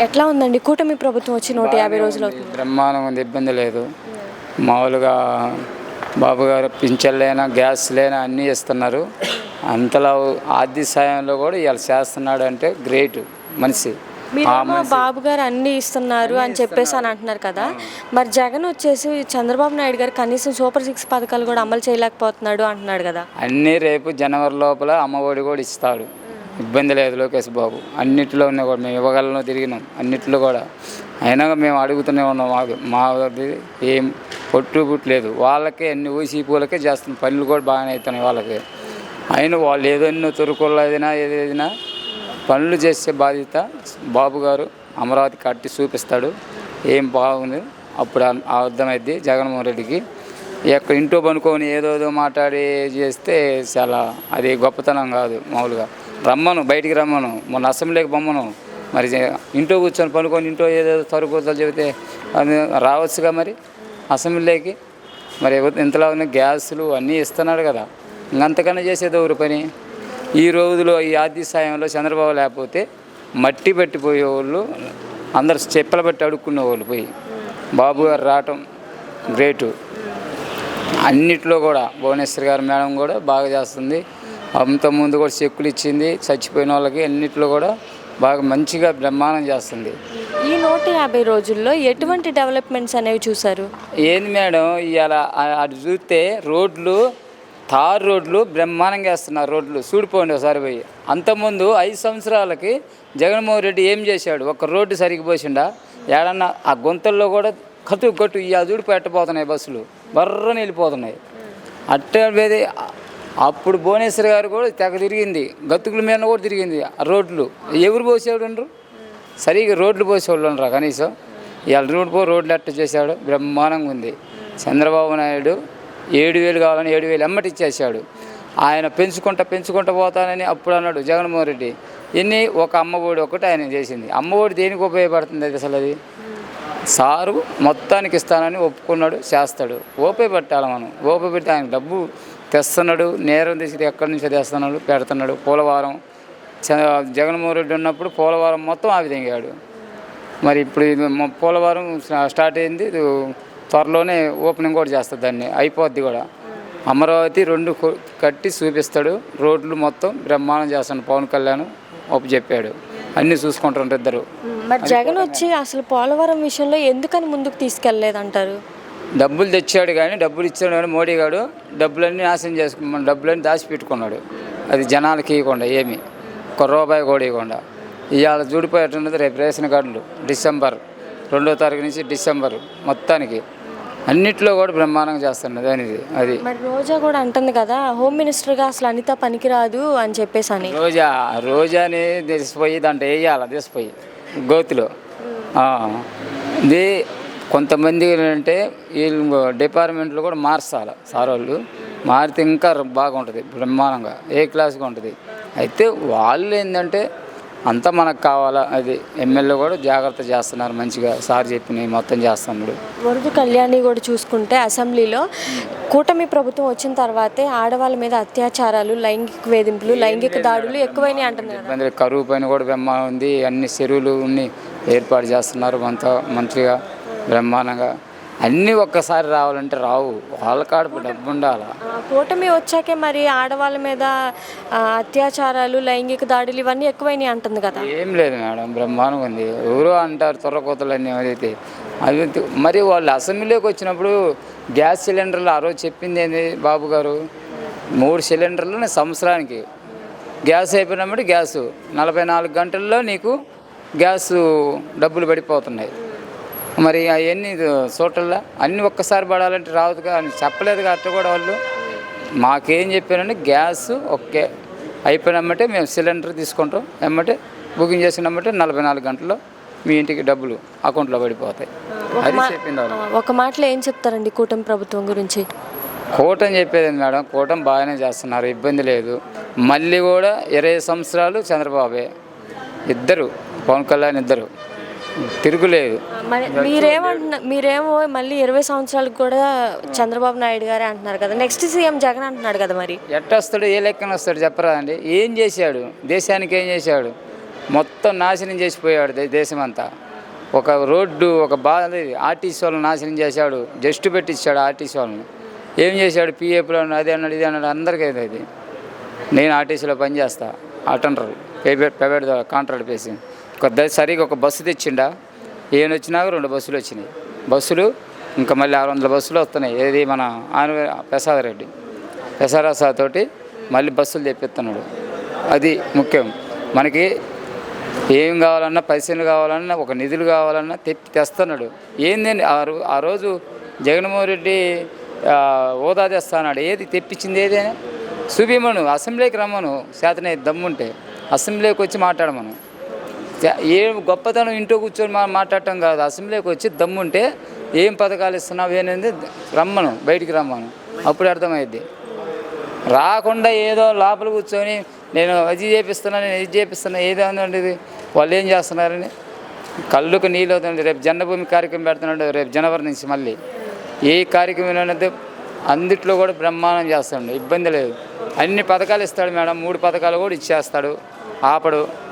ఎట్లా ఉందండి కూటమి ప్రభుత్వం వచ్చి 150 రోజులు అవుతుంది? బ్రహ్మాండం ఉంది, ఇబ్బంది లేదు. మామూలుగా బాబు గారు పింఛన్లైనా గ్యాస్ లేనా అన్నీ ఇస్తున్నారు. అంతలా ఆర్థిక సాయంలో కూడా ఇవాళ చేస్తున్నాడు అంటే గ్రేట్ మనిషి. మీరేమో బాబు గారు అన్ని ఇస్తున్నారు అని చెప్పేసి అని అంటున్నారు కదా, మరి జగన్ వచ్చేసి చంద్రబాబు నాయుడు గారు కనీసం సూపర్ 6 పథకాలు కూడా అమలు చేయలేకపోతున్నాడు అంటున్నాడు కదా. అన్నీ రేపు జనవరి లోపల అమ్మఒడి కూడా ఇస్తాడు, ఇబ్బంది లేదు. లోకేష్ బాబు అన్నింటిలో ఉన్నాయి కూడా, మేము ఇవ్వగలను తిరిగినాం అన్నింటిలో కూడా. అయినా మేము అడుగుతూనే ఉన్నాం. మాది ఏం పొట్టుబుట్లేదు. వాళ్ళకే అన్ని ఊసి పూలకే చేస్తున్నాం, పనులు కూడా బాగానే అవుతున్నాయి వాళ్ళకి. అయినా వాళ్ళు ఏదైనా తొరుకులైనా ఏదైనా పనులు చేసే బాధ్యత బాబు గారు అమరావతి కట్టి చూపిస్తాడు. ఏం బాగుంది అప్పుడు అర్థమైద్ది జగన్మోహన్ రెడ్డికి. ఎక్కడ ఇంట్లో పనుకొని ఏదోదో మాట్లాడి చేస్తే చాలా అది గొప్పతనం కాదు. మామూలుగా రమ్మను, బయటికి రమ్మను, మొన్న అసెంబ్లీకి బొమ్మను. మరి ఇంట్లో కూర్చొని పనుకొని ఇంట్లో ఏదేదో తరుకుతలు చెబితే అది రావచ్చుగా మరి అసెంబ్లీకి. మరి ఇంతలా ఉన్న గ్యాసులు అన్నీ ఇస్తున్నాడు కదా, ఇంకంతకన్నా చేసేది ఎవరు పని? ఈ రోజులో ఈ ఆర్థిక సాయంలో చంద్రబాబు లేకపోతే మట్టి పట్టిపోయే వాళ్ళు అందరు చెప్పులు బట్టి అడుక్కునే వాళ్ళు పోయి బాబు గారు రావటం గ్రేటు. అన్నిట్లో కూడా భువనేశ్వర్ గారు మేడం కూడా బాగా చేస్తుంది. అంతకుముందు కూడా చెక్కులు ఇచ్చింది చచ్చిపోయిన వాళ్ళకి. అన్నిట్లో కూడా బాగా మంచిగా బ్రహ్మాండం చేస్తుంది. ఈ 150 రోజుల్లో ఎటువంటి డెవలప్మెంట్స్ అనేవి చూశారు? ఏంది మేడం, ఇవాళ అటు చూస్తే రోడ్లు తార్ రోడ్లు బ్రహ్మాండంగా వేస్తున్నారు. రోడ్లు చూడిపోండి ఒకసారి పోయి. అంతకుముందు 5 సంవత్సరాలకి జగన్మోహన్ రెడ్డి ఏం చేశాడు? ఒక రోడ్డు సరిగ్గా పోసిండా? ఏడన్నా ఆ గుంతల్లో కూడా కట్టు ఇక చూడిపోయి ఎట్టపోతున్నాయి, బస్సులు బర్రని వెళ్ళిపోతున్నాయి. అట్టే అప్పుడు భువనేశ్వర్ గారు కూడా తెగ తిరిగింది, గతుకుల మీద కూడా తిరిగింది. ఆ రోడ్లు ఎవరు పోసేవాడు ఉండరు, సరిగ్గా రోడ్లు పోసేవాళ్ళు ఉండరా కనీసం. ఇవాళ రోడ్లు ఎట్ట చేశాడు, బ్రహ్మాండంగా ఉంది. చంద్రబాబు నాయుడు 7,000 కావాలని 7,000 ఎమ్మటి ఇచ్చేసాడు. ఆయన పెంచుకుంటా పోతానని అప్పుడు అన్నాడు జగన్మోహన్ రెడ్డి. ఒక అమ్మఒడి ఒకటి ఆయన చేసింది. అమ్మఒడి దేనికి ఉపయోగపడుతుంది అది అసలు? అది సారు మొత్తానికి ఇస్తానని ఒప్పుకున్నాడు, చేస్తాడు. ఉపయోగపెట్టాలి మనం. ఉపయోగపెట్టి ఆయన డబ్బు తెస్తున్నాడు, నేరం తీసి ఎక్కడి నుంచి తెస్తున్నాడు, పెడుతున్నాడు. పోలవరం జగన్మోహన్ రెడ్డి ఉన్నప్పుడు పోలవరం మొత్తం ఆ విధంగా. మరి ఇప్పుడు పోలవరం స్టార్ట్ అయింది, త్వరలోనే ఓపెనింగ్ కూడా చేస్తుంది, దాన్ని అయిపోద్ది కూడా. అమరావతి 2 కట్టి చూపిస్తాడు. రోడ్లు మొత్తం బ్రహ్మాండం చేస్తాడు. పవన్ కళ్యాణ్ ఒప్పు చెప్పాడు, అన్నీ చూసుకుంటారు ఇద్దరు. మరి జగన్ వచ్చి అసలు పోలవరం విషయంలో ఎందుకని ముందుకు తీసుకెళ్ళలేదంటారు? డబ్బులు తెచ్చాడు కానీ, డబ్బులు ఇచ్చాడు కానీ మోడీ గారు డబ్బులన్నీ నాశనం చేసుకున్నాడు, డబ్బులన్నీ దాచిపెట్టుకున్నాడు. అది జనాలకి ఇవ్వకుండా, ఏమి ఒక్క రూపాయి కూడా ఇవ్వకుండా. ఇవాళ చూడిపోయేట్టున్నది రేపు రేషన్ కార్డులు. డిసెంబర్ 2వ తారీఖు నుంచి డిసెంబర్ మొత్తానికి అన్నిట్లో కూడా బ్రహ్మాండంగా చేస్తున్నది అనేది. అది మరి రోజా కూడా అంటుంది కదా, హోమ్ మినిస్టర్గా అసలు అనిత పనికిరాదు అని చెప్పేసి అని. రోజాని తీసిపోయి దాంట్లో వేయాలి, తీసిపోయి గోతిలో. ఇది కొంతమంది అంటే వీళ్ళు డిపార్ట్మెంట్లో కూడా మార్చాలి, సార్ వాళ్ళు మారితే ఇంకా బాగుంటుంది, బ్రహ్మాండంగా ఏ క్లాస్గా ఉంటుంది. అయితే వాళ్ళు ఏంటంటే అంతా మనకు కావాలా. అది ఎమ్మెల్యే కూడా జాగ్రత్త చేస్తున్నారు, మంచిగా సార్ చెప్పినవి మొత్తం చేస్తున్నాడు. వరద కళ్యాణి కూడా చూసుకుంటే అసెంబ్లీలో కూటమి ప్రభుత్వం వచ్చిన తర్వాతే ఆడవాళ్ళ మీద అత్యాచారాలు, లైంగిక వేధింపులు, లైంగిక దాడులు ఎక్కువైనాయి అంటున్నారు. కరువు పైన కూడా బ్రహ్మాండం ఉంది. అన్ని చెరువులు ఏర్పాటు చేస్తున్నారు మంత్రిగా, బ్రహ్మాండంగా. అన్నీ ఒక్కసారి రావాలంటే రావు, వాళ్ళ కాడ డబ్బు ఉండాలి. కూటమి వచ్చాకే మరి ఆడవాళ్ళ మీద అత్యాచారాలు, లైంగిక దాడులు ఇవన్నీ ఎక్కువైనాయి అంటుంది కదా. ఏం లేదు మేడం, బ్రహ్మాండంగా ఉంది. ఎవరో అంటారు తొర్రకోతలు అన్నీ అయితే. అది మరి వాళ్ళు అసెంబ్లీలోకి వచ్చినప్పుడు గ్యాస్ సిలిండర్లు ఆ రోజు చెప్పింది ఏంది బాబు గారు? 3 సిలిండర్లు సంవత్సరానికి. గ్యాస్ అయిపోయినప్పుడు గ్యాసు 44 గంటల్లో నీకు గ్యాసు డబ్బులు పడిపోతున్నాయి. మరి అవన్నీ చోటల్లో అన్నీ ఒక్కసారి పడాలంటే రావుగా అని చెప్పలేదు అట్ట కూడా వాళ్ళు. మాకేం చెప్పారంటే గ్యాస్ ఒకే అయిపోయినమ్మంటే మేము సిలిండర్ తీసుకుంటాం, ఎమ్మటే బుకింగ్ చేసినమ్మంటే 44 గంటల్లో మీ ఇంటికి డబ్బులు అకౌంట్లో పడిపోతాయి. అది చెప్పింది వాళ్ళు. ఒక మాటలో ఏం చెప్తారండి కూటమి ప్రభుత్వం గురించి? కూటమి చెప్పేది మేడం, కూటమి బాగానే చేస్తున్నారు, ఇబ్బంది లేదు. మళ్ళీ కూడా 20 సంవత్సరాలు చంద్రబాబే, ఇద్దరు పవన్ కళ్యాణ్ ఇద్దరు, తిరుగులేదు. మీరేమో మళ్ళీ 20 సంవత్సరాలకు కూడా చంద్రబాబు నాయుడు గారే అంటున్నారు కదా, నెక్స్ట్ సీఎం జగన్ అంటున్నాడు కదా. మరి ఎట్టొస్తాడు, ఏ లెక్కన వస్తాడు చెప్పరా అండి? ఏం చేశాడు దేశానికి? ఏం చేశాడు? మొత్తం నాశనం చేసిపోయాడు దేశం అంతా. ఒక రోడ్డు ఒక బాధ ఆర్టీసీ వాళ్ళని నాశనం చేశాడు, జస్ట్ పెట్టించాడు ఆర్టీసీ వాళ్ళని. ఏం చేశాడు? పిఎఫ్లో అదే అన్నాడు ఇది అన్నాడు, అందరికీ అది. నేను ఆర్టీసీలో పనిచేస్తా, అటెండర్ ప్రైవేట్ కాంట్రాక్ట్ పేసి సరిగా ఒక బస్సు తెచ్చిండా, ఏం వచ్చినాక 2 బస్సులు వచ్చినాయి. బస్సులు ఇంకా మళ్ళీ 600 బస్సులు వస్తున్నాయి. ఏది మన ప్రసాదరెడ్డి తోటి మళ్ళీ బస్సులు తెప్పిస్తున్నాడు. అది ముఖ్యం మనకి. ఏం కావాలన్నా, పైసలు కావాలన్నా, ఒక నిధులు కావాలన్నా తెస్తున్నాడు. ఏందండి ఆ రోజు జగన్మోహన్ రెడ్డి హోదా తెస్తాడు. ఏది తెప్పించింది? ఏదైనా చూపిమను, అసెంబ్లీకి రమ్మను, చేతనే దమ్ముంటే అసెంబ్లీకి వచ్చి మాట్లాడమను. ఏం గొప్పతనం ఇంట్లో కూర్చొని మాట్లాడటం కాదు, అసెంబ్లీకి వచ్చి దమ్ముంటే ఏం పథకాలు ఇస్తున్నావు ఏంది రమ్మను, బయటికి రమ్మను, అప్పుడు అర్థమైద్ది. రాకుండా ఏదో లోపల కూర్చొని నేను అది చేపిస్తున్నాను, నేను ఇది చేపిస్తున్నా, ఏదో ఉందండి వాళ్ళు ఏం చేస్తున్నారని కళ్ళుకు నీళ్ళు అవుతుంది. రేపు జన్మభూమి కార్యక్రమం పెడుతున్నాడు, రేపు జనవరి నుంచి మళ్ళీ ఏ కార్యక్రమం అనేది అందుట్లో కూడా బ్రహ్మాండం చేస్తాడు, ఇబ్బంది లేదు. అన్ని పథకాలు ఇస్తాడు మేడం, 3 పథకాలు కూడా ఇచ్చేస్తాడు, ఆపడు.